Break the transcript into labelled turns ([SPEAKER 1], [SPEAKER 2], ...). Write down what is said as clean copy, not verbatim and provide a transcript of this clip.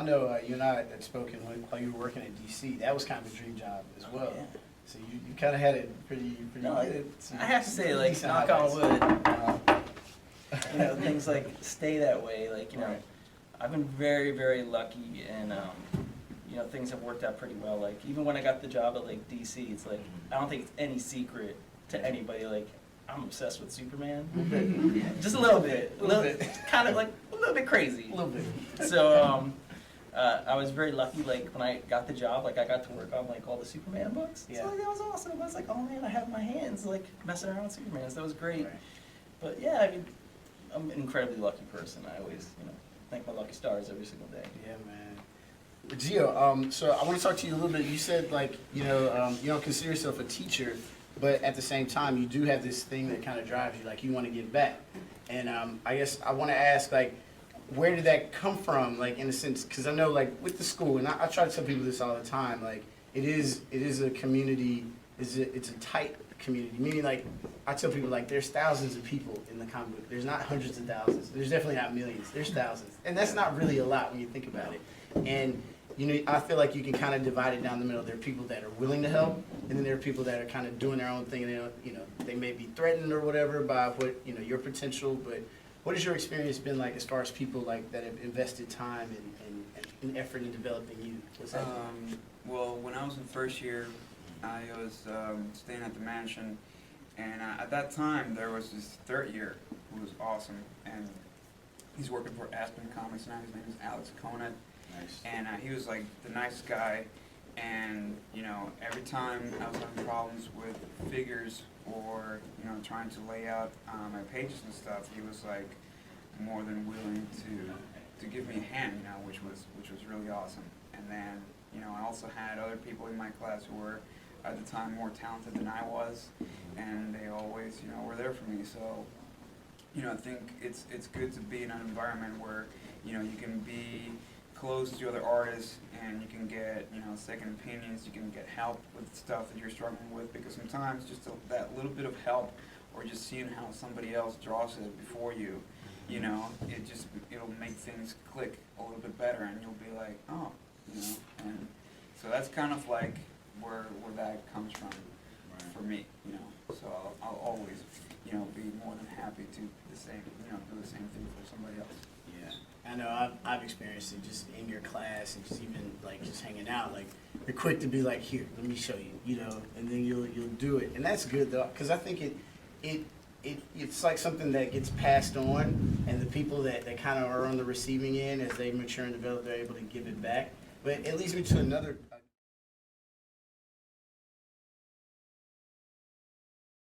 [SPEAKER 1] I know you and I had spoken while you were working at DC. That was kind of a dream job as well.
[SPEAKER 2] Yeah.
[SPEAKER 1] So you kind of had it pretty
[SPEAKER 2] No,
[SPEAKER 1] good.
[SPEAKER 2] I have to say, like,
[SPEAKER 1] Decent
[SPEAKER 2] knock on
[SPEAKER 1] highlights.
[SPEAKER 2] wood, you know, things like stay that way. Like, you know,
[SPEAKER 1] Right.
[SPEAKER 2] I've been very, very lucky, and you know, things have worked out pretty well. Like, even when I got the job at like DC, it's like I don't think it's any secret to anybody. Like, I'm obsessed with Superman, just a little bit, kind of like a little bit crazy.
[SPEAKER 1] A little bit.
[SPEAKER 2] So I was very lucky. Like, when I got the job, like I got to work on like all the Superman books.
[SPEAKER 1] Yeah.
[SPEAKER 2] So like, that was awesome. I was like, oh man, I have my hands like messing around with Superman. So that was great.
[SPEAKER 1] Right.
[SPEAKER 2] But yeah, I mean, I'm an incredibly lucky person. I always, you know, thank my lucky stars every single day.
[SPEAKER 1] Yeah, man. Gio, so I want to talk to you a little bit. You said, like, you don't consider yourself a teacher, but at the same time, you do have this thing that kind of drives you, like you want to give back. And I guess I want to ask, like, where did that come from, like, in a sense? Because I know, like, with the school, and I try to tell people this all the time, like, it is a community, it's a tight community, meaning, like, I tell people, like, there's thousands of people in the comic book. There's not hundreds of thousands. There's definitely not millions. There's thousands. And that's not really a lot when you think about it. And, you know, I feel like you can kind of divide it down the middle. There are people that are willing to help, and then there are people that are kind of doing their own thing, and they don't, you know, they may be threatened or whatever by what, you know, your potential. But what has your experience been like as far as people like that have invested time and effort in developing you? What's that?
[SPEAKER 3] Well, when I was in first year, I was staying at the mansion, and at that time there was this third year who was awesome, and he's working for Aspen Comics now. His name is Alex Conant.
[SPEAKER 1] Nice.
[SPEAKER 3] And he was like the nice guy, and you know, every time I was having problems with figures or you know trying to lay out my pages and stuff, he was like more than willing to give me a hand, you know, which was really awesome. And then you know, I also had other people in my class who were at the time more talented than I was, and they always you know were there for me. So you know, I think it's good to be in an environment where you know you can be close to other artists and you can get you know second opinions, you can get help with stuff that you're struggling with, because sometimes just that little bit of help or just seeing how somebody else draws it before you, you know, it'll make things click a little bit better, and you'll be like, oh, you know. And so that's kind of like where that comes from for me, you know. So I'll always you know be more than happy to do the same thing for somebody else.
[SPEAKER 1] Yeah, I know I've experienced it just in your class and just even like just hanging out. Like you're quick to be like, here, let me show you, you know, and then you'll do it, and that's good though, because I think it's like something that gets passed on, and the people that kind of are on the receiving end as they mature and develop, they're able to give it back. But it leads me to another